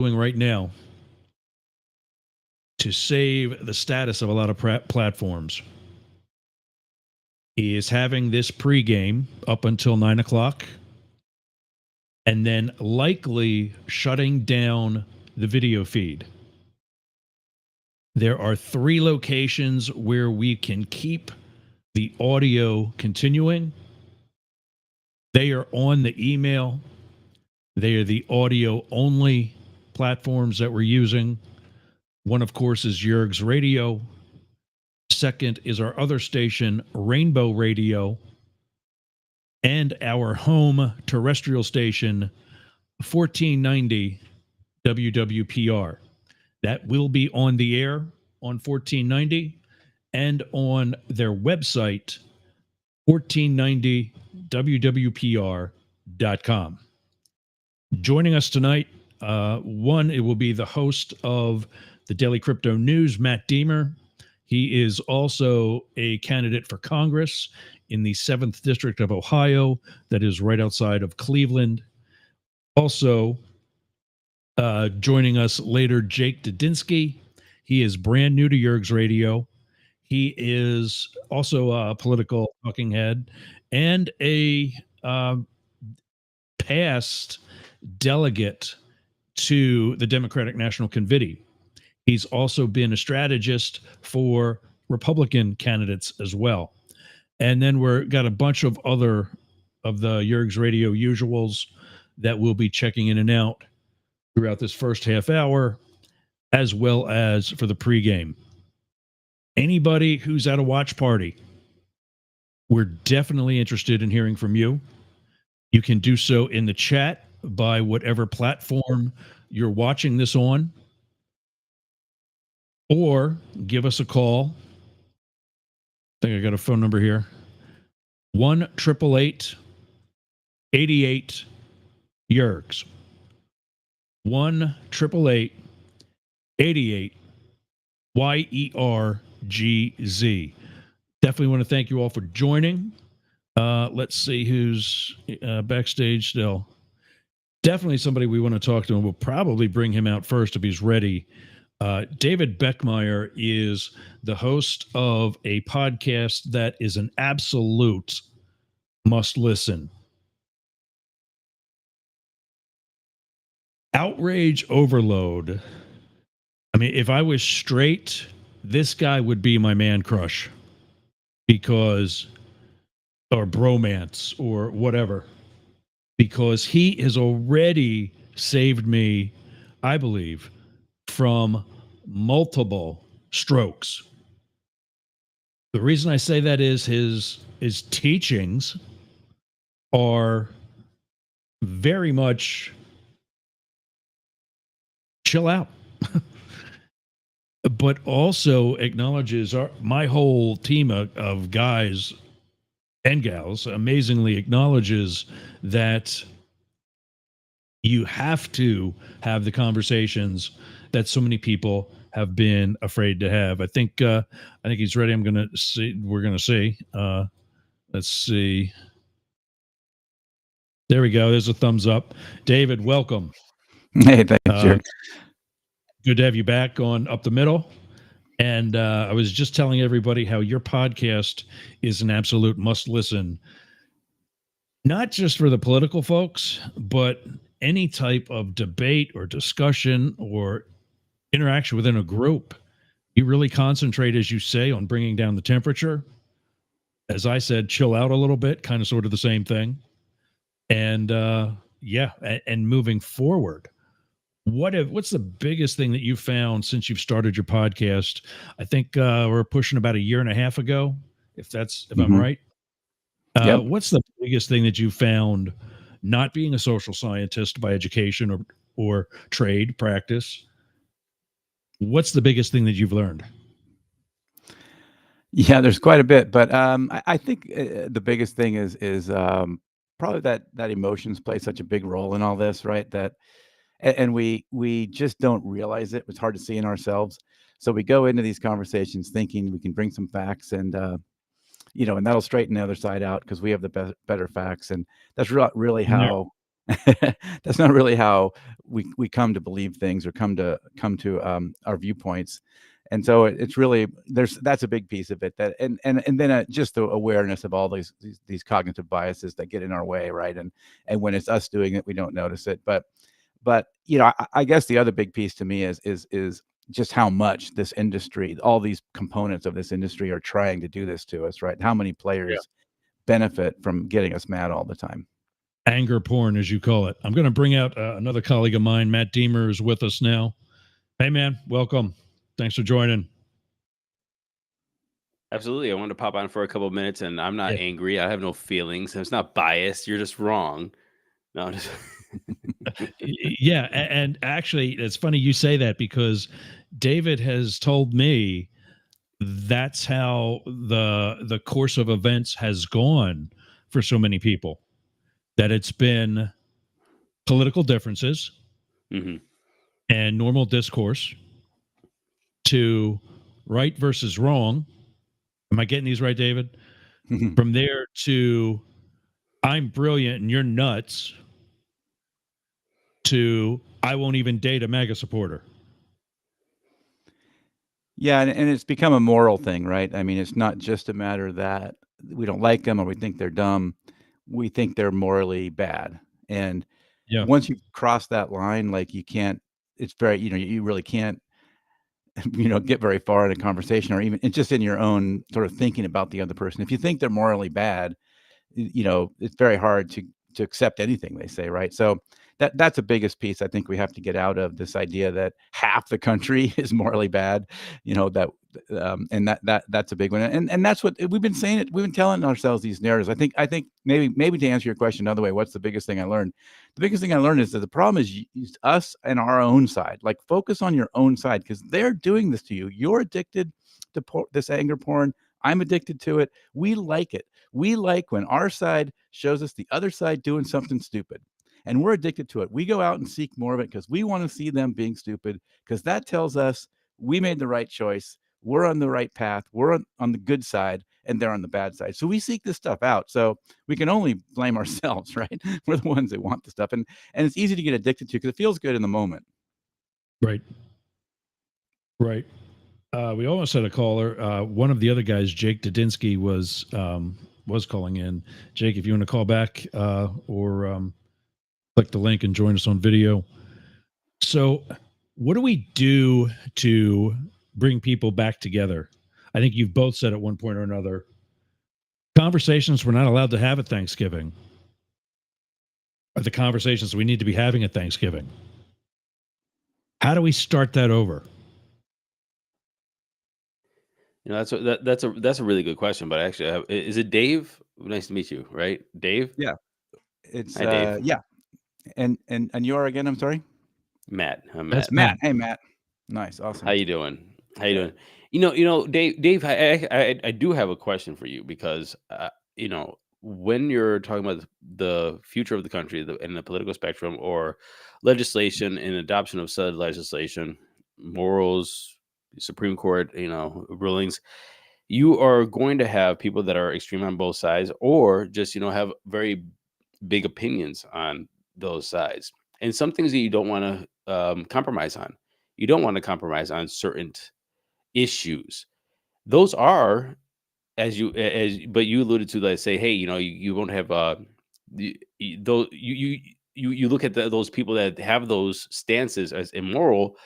doing right now to save the status of a lot of platforms is having this pregame up until 9 o'clock and then likely shutting down the video feed. There are 3 locations where we can keep the audio continuing. They are on the email. They are the audio only platforms that we're using. One, of course, is Yergz Radio. Second is our other station, Rainbow Radio. And our home terrestrial station, 1490 WWPR. That will be on the air on 1490 and on their website, 1490WWPR.com. Joining us tonight, one, it will be the host of the Daily Crypto News, Matt Deemer. He is also a candidate for Congress in the 7th District of Ohio, that is right outside of Cleveland. Also, joining us later, Jake Dudinsky. He is brand new to Yergz Radio. He is also a political talking head and a past delegate to the Democratic National Committee. He's also been a strategist for Republican candidates as well. And then we're got a bunch of other of the Yergz Radio usuals that will be checking in and out throughout this first half hour, as well as for the pregame. Anybody who's at a watch party, we're definitely interested in hearing from you. You can do so in the chat by whatever platform you're watching this on, or give us a call. I think I got a phone number here. 1-888-88-YERGZ. 1-888-88-YERGZ. Definitely want to thank you all for joining. Let's see who's backstage still. Definitely somebody we want to talk to, and we'll probably bring him out first if he's ready. David Beckmeyer is the host of a podcast that is an absolute must listen. Outrage Overload. I mean, if I was straight, this guy would be my man crush, because, or bromance or whatever, because he has already saved me, I believe, from multiple strokes. The reason I say that is his teachings are very much chill out, but also acknowledges my whole team of guys and gals amazingly acknowledges that you have to have the conversations that so many people have been afraid to have. I think he's ready. I'm going to see. We're going to see. Let's see. There we go. There's a thumbs up. David, welcome. Hey, thanks, Jerry. Good to have you back on Up the Middle. And I was just telling everybody how your podcast is an absolute must listen, not just for the political folks, but any type of debate or discussion or interaction within a group. You really concentrate, as you say, on bringing down the temperature. As I said, chill out a little bit, kind of sort of the same thing. And and moving forward, what's the biggest thing that you found since you've started your podcast? I think we're pushing about 1.5 years ago, if I'm right. Yep. What's the biggest thing that you found, not being a social scientist by education or trade practice? What's the biggest thing that you've learned? Yeah, there's quite a bit, but I think the biggest thing is probably that emotions play such a big role in all this, right? And we just don't realize it. It's hard to see in ourselves. So we go into these conversations thinking we can bring some facts and and that'll straighten the other side out because we have the better facts. And that's really how That's not really how we come to believe things or come to our viewpoints. And so it's really that's a big piece of it, that and then just the awareness of all these cognitive biases that get in our way, right? And when it's us doing it, we don't notice it. But I guess the other big piece to me is just how much this industry, all these components of this industry, are trying to do this to us, right? How many Yeah. players benefit from getting us mad all the time? Anger porn, as you call it. I'm going to bring out another colleague of mine. Matt Deemer is with us now. Hey, man, welcome. Thanks for joining. Absolutely. I wanted to pop on for a couple of minutes, and I'm not Yeah. angry. I have no feelings. It's not biased. You're just wrong. No, I'm just Yeah, and actually, it's funny you say that, because David has told me that's how the course of events has gone for so many people, that it's been political differences Mhm. and normal discourse to right versus wrong. Am I getting these right, David? From there to I'm brilliant and you're nuts, to I won't even date a MAGA supporter. Yeah, and it's become a moral thing, right? I mean, it's not just a matter that we don't like them or we think they're dumb. We think they're morally bad. And Yeah. once you cross that line, like, you can't it's very you really can't, get very far in a conversation, or even it's just in your own sort of thinking about the other person. If you think they're morally bad, it's very hard to accept anything they say, right? So that's the biggest piece I think we have to get out of this idea that half the country is morally bad, that and that's a big one. And that's what we've been saying. We've been telling ourselves these narratives. I think maybe to answer your question another way, what's the biggest thing I learned? The biggest thing I learned is that the problem is us and our own side. Like, focus on your own side, because they're doing this to you. You're addicted to this anger porn. I'm addicted to it. We like it. We like when our side shows us the other side doing something stupid, and we're addicted to it. We go out and seek more of it because we want to see them being stupid, because that tells us we made the right choice. We're on the right path. We're on the good side, and they're on the bad side. So we seek this stuff out. So we can only blame ourselves, right? We're the ones that want the stuff, and it's easy to get addicted to because it feels good in the moment. Right. Right. We almost had a caller. One of the other guys, Jake Dudinsky, was calling in. Jake, if you want to call back, or click the link and join us on video. So, what do we do to bring people back together? I think you've both said at one point or another, conversations we're not allowed to have at Thanksgiving are the conversations we need to be having at Thanksgiving. How do we start that over? that's a really good question. But actually, is it Dave? Nice to meet you. Right, Dave. Yeah, it's Hi, Dave. yeah, and you're again. I'm sorry, Matt. I'm That's Matt. Matt. Matt. Hey, Matt. Nice, How awesome. you doing? How you Good. doing? Dave. Dave, I do have a question for you, because when you're talking about the future of the country, and the political spectrum, or legislation and adoption of said legislation, morals, Supreme Court, rulings, you are going to have people that are extreme on both sides, or just have very big opinions on those sides, and some things that you don't want to compromise on. You don't want to compromise on certain issues. Those are, but you alluded to, like, say, hey, you won't have those you look at those people that have those stances as immoral,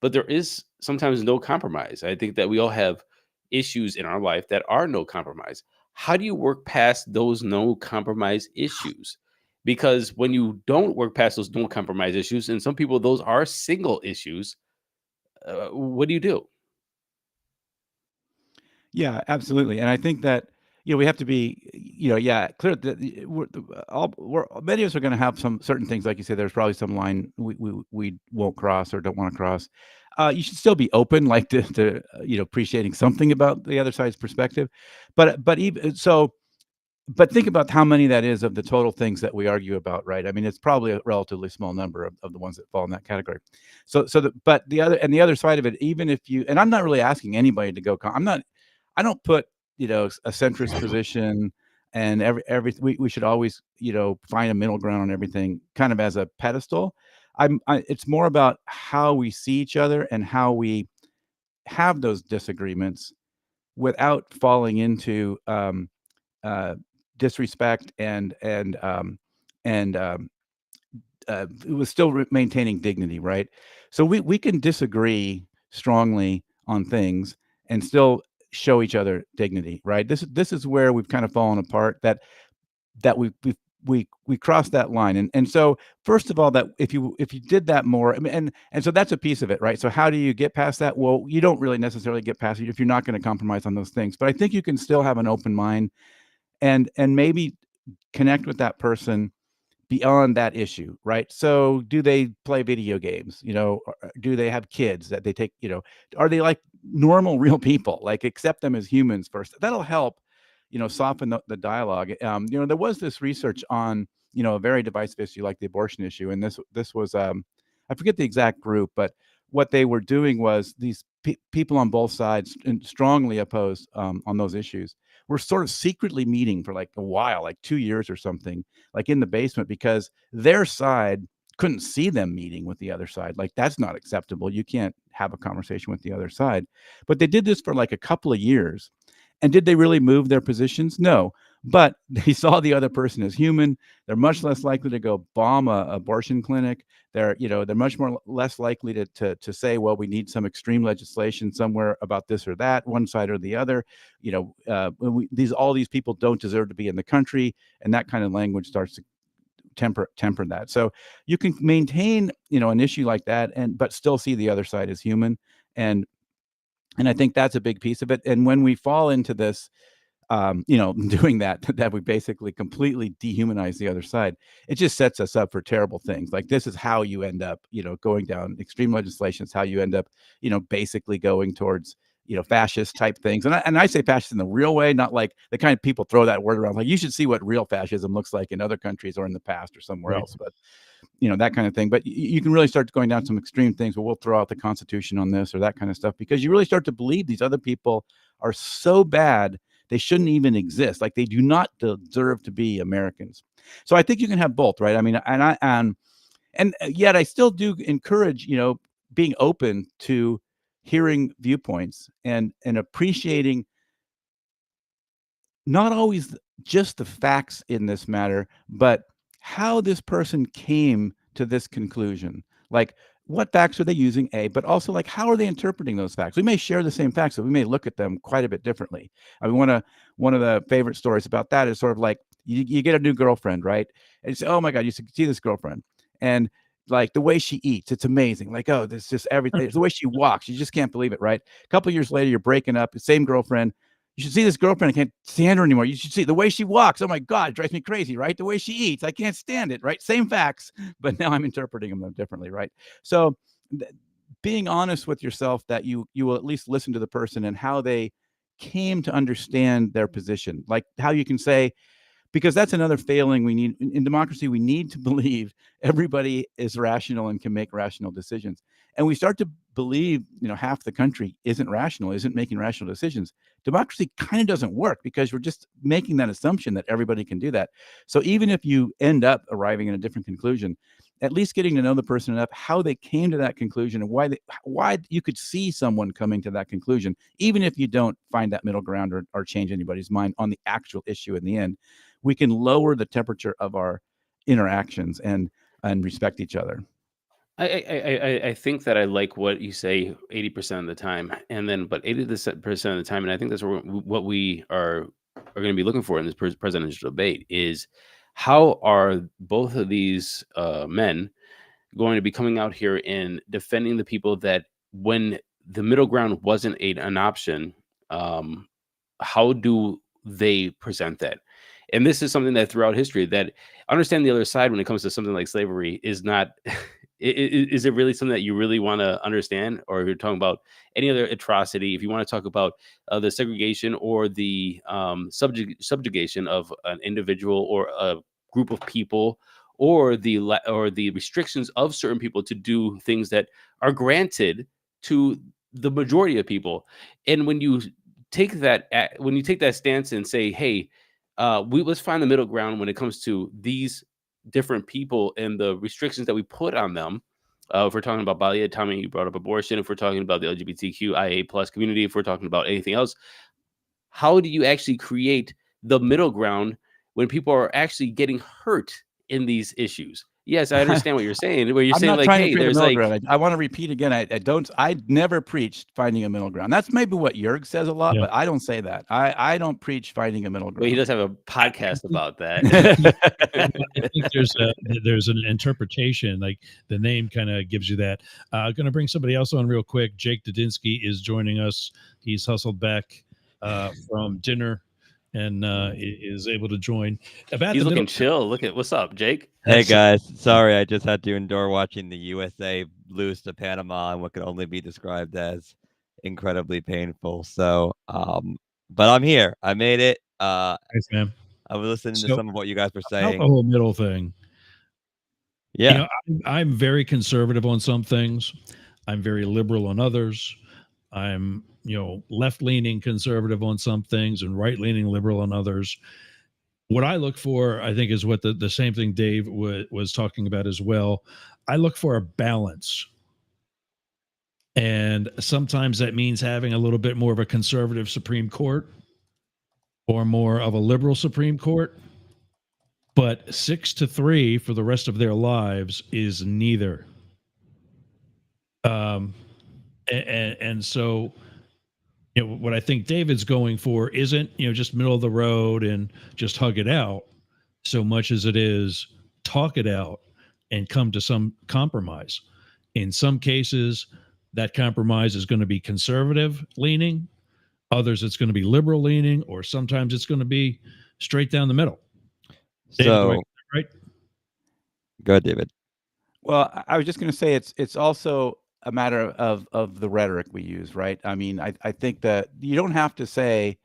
but there is sometimes no compromise. I think that we all have issues in our life that are no compromise. How do you work past those no compromise issues? Because when you don't work past those no compromise issues, and some people, those are single issues, what do you do? Yeah, absolutely. And I think that, we have to be, yeah, clear that many of us are going to have some certain things, like you said. There's probably some line we won't cross or don't want to cross. You should still be open, like, to appreciating something about the other side's perspective. But even so, but think about how many that is of the total things that we argue about, right? I mean, it's probably a relatively small number of the ones that fall in that category. But the other side of it, even if and I'm not really asking anybody to go, I don't put, a centrist position and we should always, find a middle ground on everything, kind of as a pedestal. It's more about how we see each other and how we have those disagreements without falling into uh, disrespect and it was still maintaining dignity, right? So we can disagree strongly on things and still show each other dignity, right? This is where we've kind of fallen apart. That we crossed that line, and so first of all, that if you did that more, I mean, and so that's a piece of it, right? So how do you get past that? Well, you don't really necessarily get past it if you're not going to compromise on those things, but I think you can still have an open mind and maybe connect with that person beyond that issue, right? So do they play video games? Do they have kids that they take, are they like normal, real people? Like accept them as humans first. That'll help, soften the dialogue. There was this research on, a very divisive issue like the abortion issue. And this was, I forget the exact group, but what they were doing was these people on both sides and strongly opposed on those issues were sort of secretly meeting for like a while, like 2 years or something, like in the basement, because their side couldn't see them meeting with the other side. Like that's not acceptable. You can't have a conversation with the other side. But they did this for like a couple of years. And did they really move their positions? No. But they saw the other person as human. They're much less likely to go bomb a abortion clinic. They're much more less likely to say, well, we need some extreme legislation somewhere about this or that, one side or the other. All these people don't deserve to be in the country, and that kind of language starts to temper that. So you can maintain, an issue like that, but still see the other side as human, and I think that's a big piece of it. And when we fall into this, doing that we basically completely dehumanize the other side, it just sets us up for terrible things. Like this is how you end up, going down extreme legislation. It's how you end up, basically going towards, fascist type things. And I say fascist in the real way, not like the kind of people throw that word around. Like you should see what real fascism looks like in other countries or in the past or somewhere else. But that kind of thing. But you can really start going down some extreme things. Well, we'll throw out the Constitution on this or that kind of stuff, because you really start to believe these other people are so bad they shouldn't even exist. Like they do not deserve to be Americans. So I think you can have both, right? I mean, and yet I still do encourage, being open to hearing viewpoints and appreciating not always just the facts in this matter, but how this person came to this conclusion. Like, what facts are they using? But also like, how are they interpreting those facts? We may share the same facts, but we may look at them quite a bit differently. I mean, one of the favorite stories about that is sort of like you get a new girlfriend, right? And you say, oh my God, you see this girlfriend. And like the way she eats, it's amazing. Like, oh, this just everything. The way she walks, you just can't believe it, right? A couple of years later, you're breaking up, the same girlfriend. You should see this girlfriend. I can't stand her anymore. You should see the way she walks. Oh my God, it drives me crazy, right? The way she eats, I can't stand it, right? Same facts, but now I'm interpreting them differently, right? So being honest with yourself that you will at least listen to the person and how they came to understand their position, like how you can say, because that's another failing we need in democracy. We need to believe everybody is rational and can make rational decisions. And we start to believe, half the country isn't rational, isn't making rational decisions. Democracy kind of doesn't work because we're just making that assumption that everybody can do that. So even if you end up arriving in a different conclusion, at least getting to know the person enough, how they came to that conclusion and why you could see someone coming to that conclusion, even if you don't find that middle ground or change anybody's mind on the actual issue in the end, we can lower the temperature of our interactions and respect each other. I think that I like what you say 80% of the time, and then but 80% of the time, and I think that's what we are going to be looking for in this presidential debate is how are both of these men going to be coming out here and defending the people that when the middle ground wasn't an option, um, how do they present that? And this is something that throughout history that understanding the other side when it comes to something like slavery is not is it really something that you really want to understand, or if you're talking about any other atrocity, if you want to talk about the segregation or the subjugation of an individual or a group of people, or the restrictions of certain people to do things that are granted to the majority of people. And when you take that stance and say, hey, let's find the middle ground when it comes to these different people and the restrictions that we put on them. If we're talking about bodily autonomy, you brought up abortion. If we're talking about the LGBTQIA plus community, if we're talking about anything else, how do you actually create the middle ground when people are actually getting hurt in these issues? Yes, I understand what you're saying. Where you're I'm saying not like, trying to hey, create a there's middle like, ground. I want to repeat again. I never preached finding a middle ground. That's maybe what Yergz says a lot, Yeah. but I don't say that. I don't preach finding a middle well, he ground. does have a podcast about that. I think there's an interpretation, like the name kind of gives you that. Going to bring somebody else on real quick. Jake Dudinsky is joining us. He's hustled back from dinner and is able to join. About He's the looking middle. chill. Look at what's up, Jake. Hey Yes. guys, sorry I just had to endure watching the USA lose to Panama in what can only be described as incredibly painful. So, but I'm here. I made it. Thanks, man. I was listening to So, some of what you guys were about saying. the whole middle thing. Yeah. You know, I'm very conservative on some things. I'm very liberal on others. I'm, left-leaning conservative on some things and right-leaning liberal on others. What I look for, I think, is what the same thing Dave was talking about as well. I look for a balance. And sometimes that means having a little bit more of a conservative Supreme Court or more of a liberal Supreme Court. But 6-3 for the rest of their lives is neither. And so, what I think David's going for isn't, just middle of the road and just hug it out so much as it is talk it out and come to some compromise. In some cases, that compromise is going to be conservative leaning. Others, it's going to be liberal leaning, or sometimes it's going to be straight down the middle. David, So, right? go ahead, David. Well, I was just going to say it's also a matter of the rhetoric we use, right? I mean, I think that you don't have to say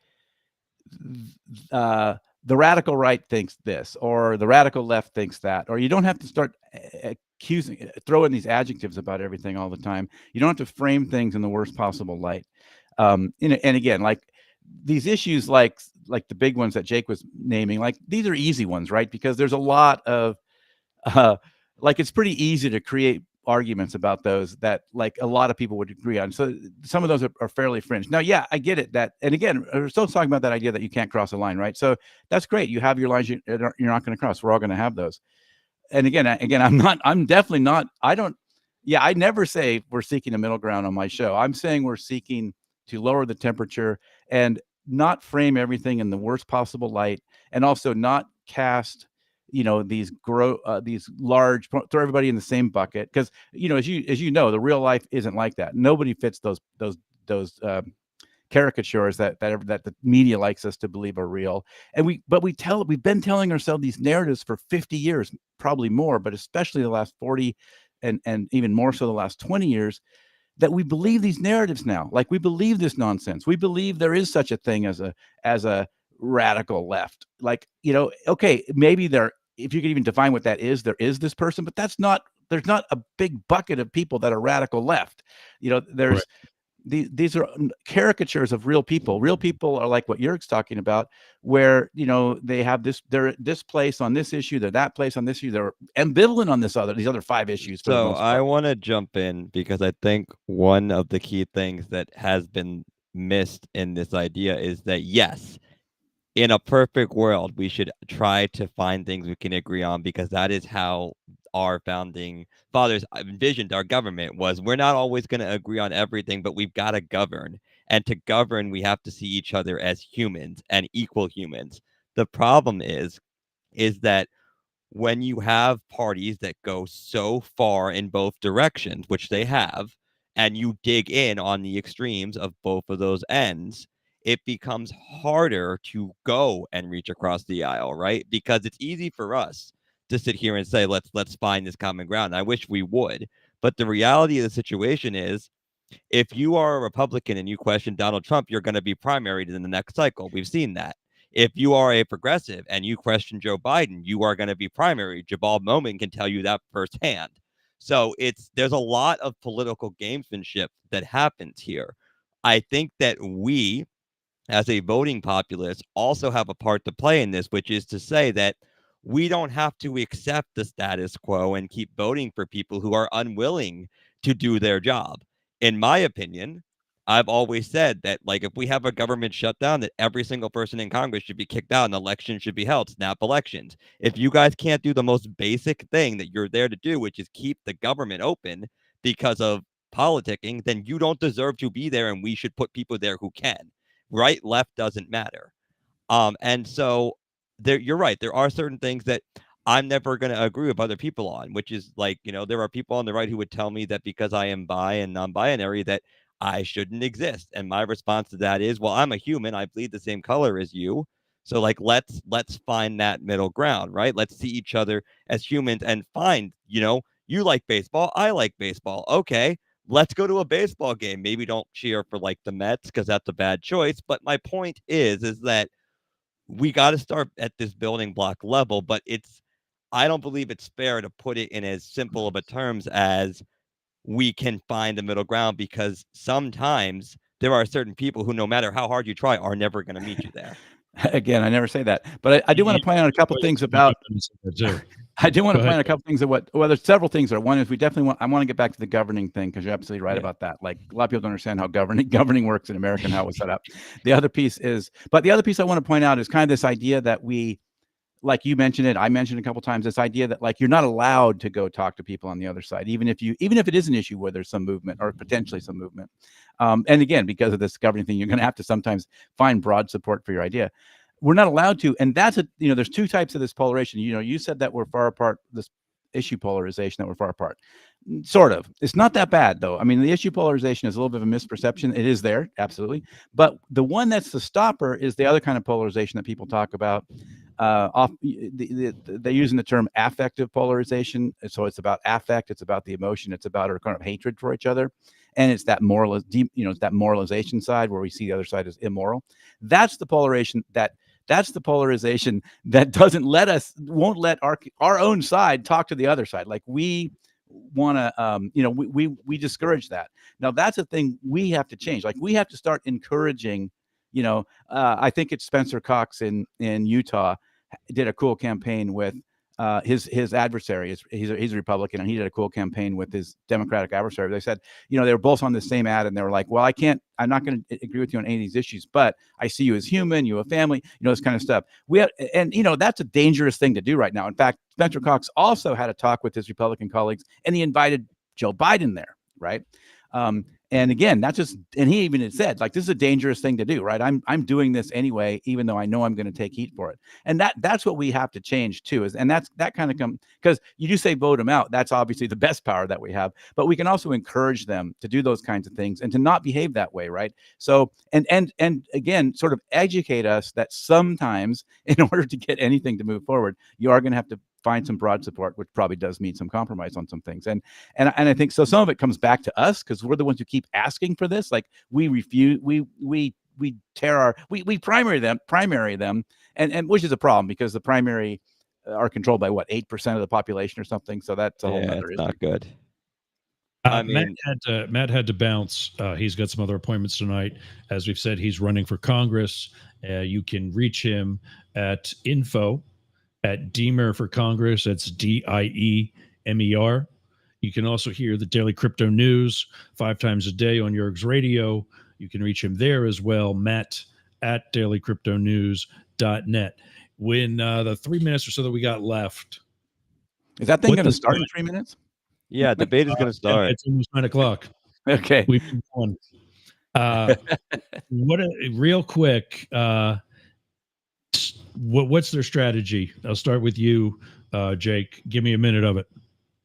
the radical right thinks this or the radical left thinks that, or you don't have to start throwing these adjectives about everything all the time. You don't have to frame things in the worst possible light. And again, like these issues, like the big ones that Jake was naming, like these are easy ones, right? Because there's a lot of like it's pretty easy to create arguments about those that like a lot of people would agree on. So some of those are fairly fringe. Now, yeah, I get it that, and again, we're still talking about that idea that you can't cross a line, right? So that's great. You have your lines you're not going to cross. We're all going to have those. And again, I'm definitely not, I never say we're seeking a middle ground on my show. I'm saying we're seeking to lower the temperature and not frame everything in the worst possible light, and also not cast these large, throw everybody in the same bucket, because as you know, the real life isn't like that. Nobody fits those caricatures that the media likes us to believe are real. And we've been telling ourselves these narratives for 50 years, probably more, but especially the last 40 and even more so the last 20 years, that we believe these narratives now. Like we believe this nonsense. We believe there is such a thing as a radical left. Like, okay, maybe if you could even define what that is, there is this person, but there's not a big bucket of people that are radical left. There's Right. these are caricatures of real people. Real people are like what Yerg's talking about, where they have they're this place on this issue, they're that place on this issue, they're ambivalent on these other 5 issues. For the So most I part. want to jump in because I think one of the key things that has been missed in this idea is that, yes, in a perfect world, we should try to find things we can agree on, because that is how our founding fathers envisioned our government. Was we're not always going to agree on everything, but we've got to govern. And to govern, we have to see each other as humans and equal humans. The problem is that when you have parties that go so far in both directions, which they have, and you dig in on the extremes of both of those ends, it becomes harder to go and reach across the aisle, right? Because it's easy for us to sit here and say, let's find this common ground. I wish we would. But the reality of the situation is, if you are a Republican and you question Donald Trump, you're going to be primaried in the next cycle. We've seen that. If you are a progressive and you question Joe Biden, you are going to be primary. Jabal Momin can tell you that firsthand. So there's a lot of political gamesmanship that happens here. I think that we as a voting populace, also have a part to play in this, which is to say that we don't have to accept the status quo and keep voting for people who are unwilling to do their job. In my opinion, I've always said that, like, if we have a government shutdown, that every single person in Congress should be kicked out and elections should be held, snap elections. If you guys can't do the most basic thing that you're there to do, which is keep the government open because of politicking, then you don't deserve to be there, and we should put people there who can. Right, left doesn't matter. And so you're right. There are certain things that I'm never going to agree with other people on, which is like, there are people on the right who would tell me that because I am bi and non-binary that I shouldn't exist. And my response to that is, well, I'm a human. I bleed the same color as you. So like let's find that middle ground, right? Let's see each other as humans and find, you like baseball, I like baseball. Okay, let's go to a baseball game. Maybe don't cheer for like the Mets because that's a bad choice. But my point is that we got to start at this building block level, but I don't believe it's fair to put it in as simple of a terms as we can find a middle ground, because sometimes there are certain people who, no matter how hard you try, are never going to meet you there. Again, I never say that, but I do want to point out a couple things about. I do want to point out a couple things of there's several things there. One is I want to get back to the governing thing, because you're absolutely right about that. Like, a lot of people don't understand how governing works in America and how it was set up. The other piece I want to point out is kind of this idea that we, like you mentioned it, I mentioned a couple times, this idea that like you're not allowed to go talk to people on the other side, even if it is an issue where there's some movement or potentially some movement. And again, because of this governing thing, you're going to have to sometimes find broad support for your idea. We're not allowed to, and that's there's two types of this polarization. You said that we're far apart, this issue polarization, that we're far apart. Sort of. It's not that bad, though. I mean, the issue polarization is a little bit of a misperception. It is there, absolutely. But the one that's the stopper is the other kind of polarization that people talk about. They're using the term affective polarization. So it's about affect, it's about the emotion, it's about our kind of hatred for each other. And it's that it's that moralization side where we see the other side as immoral. That's the polarization that won't let our own side talk to the other side. Like, we want to, we discourage that. Now, that's a thing we have to change. Like, we have to start encouraging, I think it's Spencer Cox in Utah did a cool campaign with his adversary. He's a Republican, and he did a cool campaign with his Democratic adversary. They said, they were both on the same ad, and they were like, well, I'm not going to agree with you on any of these issues, but I see you as human, you have a family, this kind of stuff. That's a dangerous thing to do right now. In fact, Spencer Cox also had a talk with his Republican colleagues, and he invited Joe Biden there, right? And again, and he even had said, like, this is a dangerous thing to do, right? I'm doing this anyway, even though I know I'm going to take heat for it. And that's what we have to change too, that kind of because you do say vote them out. That's obviously the best power that we have, but we can also encourage them to do those kinds of things and to not behave that way, right? So, and again, sort of educate us that sometimes in order to get anything to move forward, you are going to have to find some broad support, which probably does mean some compromise on some things. And I think so. Some of it comes back to us because we're the ones who keep asking for this. Like, we refuse, we primary them, and which is a problem because the primary are controlled by 8% of the population or something. So that's a whole nother issue. Not good. Matt had to bounce. He's got some other appointments tonight. As we've said, he's running for Congress. You can reach him at info@Diemer for Congress. That's DIEMER. You can also hear the Daily Crypto News 5 times a day on Yergz Radio. You can reach him there as well, Matt at dailycryptonews.net. When the 3 minutes or so that we got left. Is that thing going to start in 3 minutes? Yeah, debate is going to start. It's almost 9 o'clock. Okay. We've been on. Real quick, what's their strategy? I'll start with you, Jake. Give me a minute of it.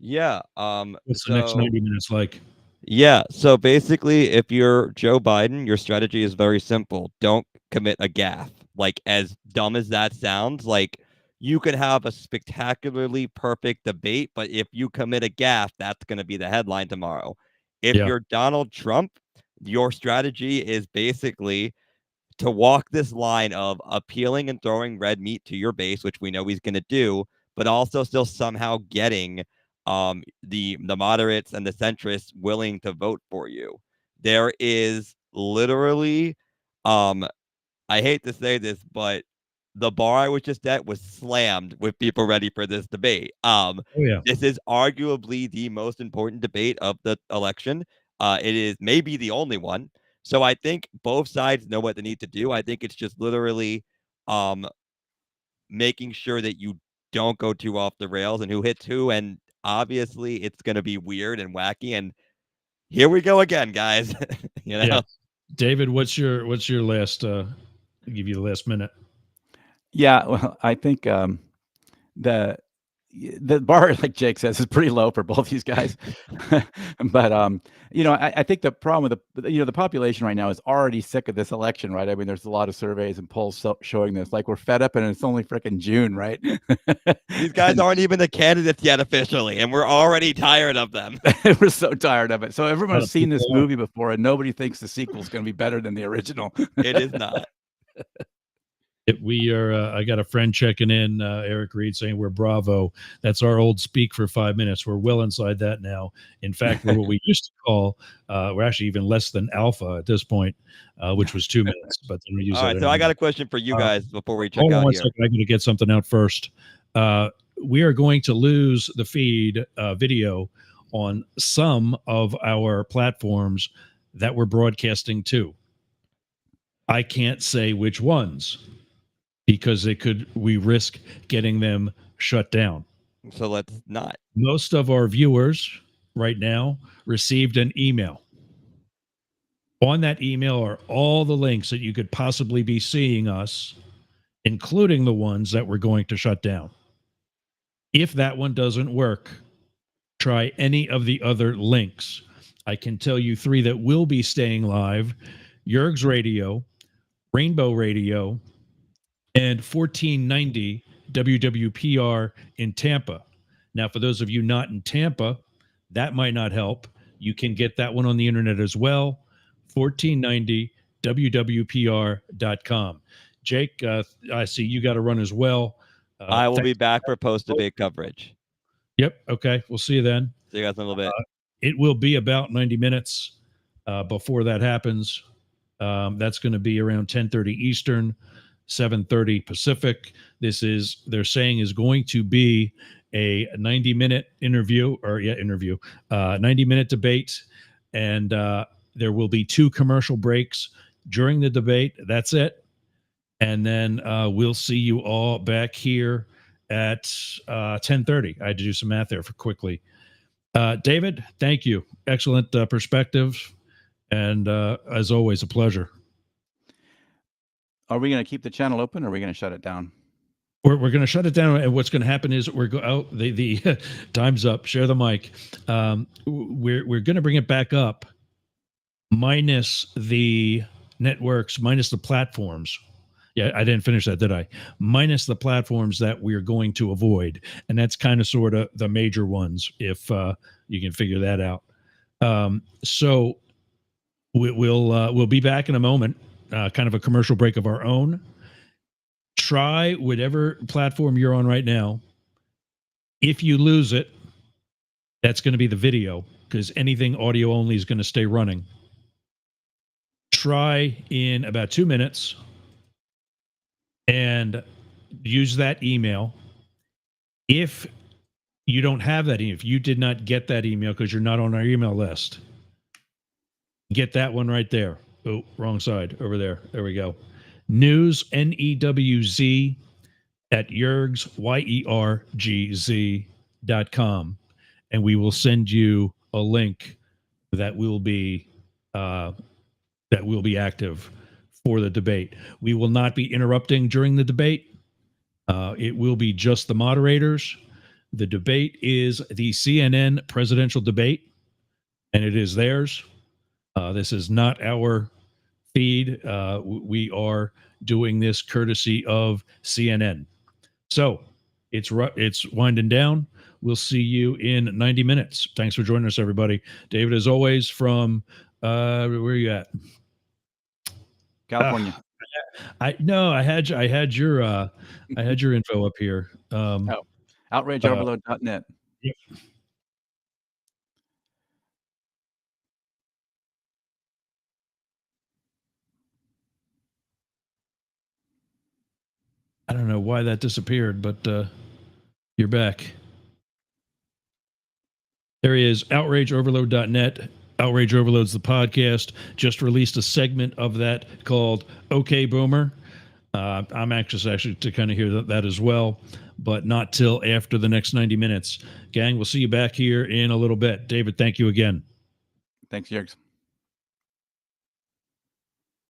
Yeah. What's the next 90 minutes like? Yeah. So basically, if you're Joe Biden, your strategy is very simple. Don't commit a gaffe. Like, as dumb as that sounds, like, you could have a spectacularly perfect debate, but if you commit a gaffe, that's going to be the headline tomorrow. If you're Donald Trump, your strategy is basically to walk this line of appealing and throwing red meat to your base, which we know he's going to do, but also still somehow getting the moderates and the centrists willing to vote for you. There is literally I hate to say this, but the bar I was just at was slammed with people ready for this debate. Oh yeah. This is arguably the most important debate of the election. It is maybe the only one. So I think both sides know what they need to do. I think it's just literally um, making sure that you don't go too off the rails and who hits who. And obviously, it's going to be weird and wacky. And here we go again, guys. Yeah. David, what's your last? I'll give you the last minute. Yeah, well, I think the the bar, like Jake says, is pretty low for both these guys. But I think the problem with the population right now is already sick of this election, right? I mean, there's a lot of surveys and polls showing this. Like, we're fed up, and it's only freaking June, right? These guys aren't even the candidates yet officially, and we're already tired of them. We're so tired of it. So everyone's seen this people are. movie before, and nobody thinks the sequel is going to be better than the original. It is not. We are. I got a friend checking in, Eric Reed, saying we're Bravo. That's our old speak for 5 minutes. We're well inside that now. In fact, we're what we used to call. We're actually even less than Alpha at this point, which was 2 minutes. But then we use All that. right, so I got a question for you guys before we check Hold on out one here. second. I'm going to get something out first. We are going to lose the feed video on some of our platforms that we're broadcasting to. I can't say which ones because we risk getting them shut down. So let's not. Most of our viewers right now received an email. On that email are all the links that you could possibly be seeing us, including the ones that we're going to shut down. If that one doesn't work, try any of the other links. I can tell you 3 that will be staying live: Yergz Radio, Rainbow Radio, and 1490 WWPR in Tampa. Now, for those of you not in Tampa, that might not help. You can get that one on the internet as well. 1490 WWPR.com. Jake, I see you got to run as well. I will be back for post-debate coverage. Yep. Okay. We'll see you then. See you guys in a little bit. It will be about 90 minutes before that happens. That's going to be around 10:30 Eastern, 7:30 Pacific. They're saying is going to be a 90-minute interview, 90-minute debate. And there will be 2 commercial breaks during the debate. That's it. And then we'll see you all back here at 10:30. I had to do some math there for quickly. David, thank you. Excellent perspective. And as always, a pleasure. Are we going to keep the channel open, or are we going to shut it down? We're going to shut it down, and what's going to happen is the time's up. Share the mic. We're going to bring it back up, minus the networks, minus the platforms. Yeah, I didn't finish that, did I? Minus the platforms that we're going to avoid, and that's kind of sort of the major ones, if you can figure that out. So we'll be back in a moment. Kind of a commercial break of our own. Try whatever platform you're on right now. If you lose it, that's going to be the video, because anything audio only is going to stay running. Try in about 2 minutes and use that email. If you don't have that email, if you did not get that email because you're not on our email list, get that one right there. Oh, wrong side, over there. There we go. News, NEWZ, at Yergz, YERGZ.com. And we will send you a link that will be active for the debate. We will not be interrupting during the debate. It will be just the moderators. The debate is the CNN presidential debate, and it is theirs. This is not our feed. We are doing this courtesy of CNN. So it's winding down. We'll see you in 90 minutes. Thanks for joining us, everybody. David, as always, from where are you at? California. I had your info up here. OutrageOverload.net. Yep. I don't know why that disappeared, but you're back. There he is, outrageoverload.net. Outrage Overload's the podcast. Just released a segment of that called Okay Boomer. I'm anxious actually to kind of hear that as well, but not till after the next 90 minutes. Gang, we'll see you back here in a little bit. David, thank you again. Thanks, Yergz.